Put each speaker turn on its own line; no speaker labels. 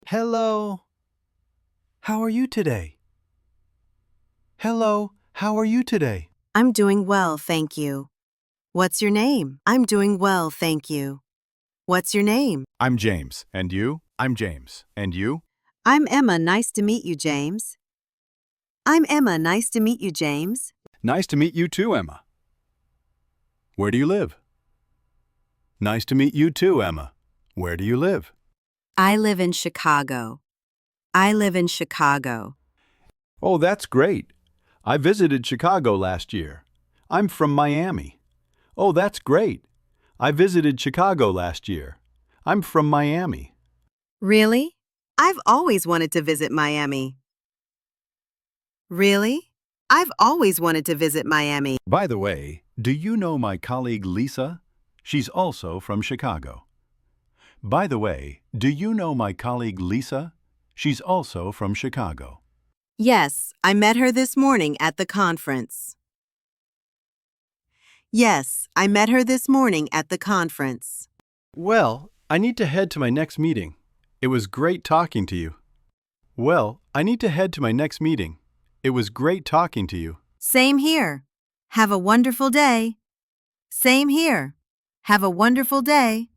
Hello. How are you today? Hello. How are you today?
I'm doing well, thank you. What's your name? I'm doing well, thank you. What's your name?
I'm James. And you? I'm James. And you?
I'm Emma, nice to meet you, James. I'm Emma, nice to meet you, James.
Nice to meet you too, Emma. Where do you live? Nice to meet you too, Emma. Where do you live?
I live in Chicago. I live in Chicago.
Oh, that's great. I visited Chicago last year. I'm from Miami. Oh, that's great. I visited Chicago last year. I'm from Miami.
Really? I've always wanted to visit Miami. Really? I've always wanted to visit Miami.
By the way, do you know my colleague Lisa? She's also from Chicago. By the way, do you know my colleague Lisa? She's also from Chicago.
Yes, I met her this morning at the conference. Yes, I met her this morning at the conference.
Well, I need to head to my next meeting. It was great talking to you. Well, I need to head to my next meeting. It was great talking to you.
Same here. Have a wonderful day. Same here. Have a wonderful day.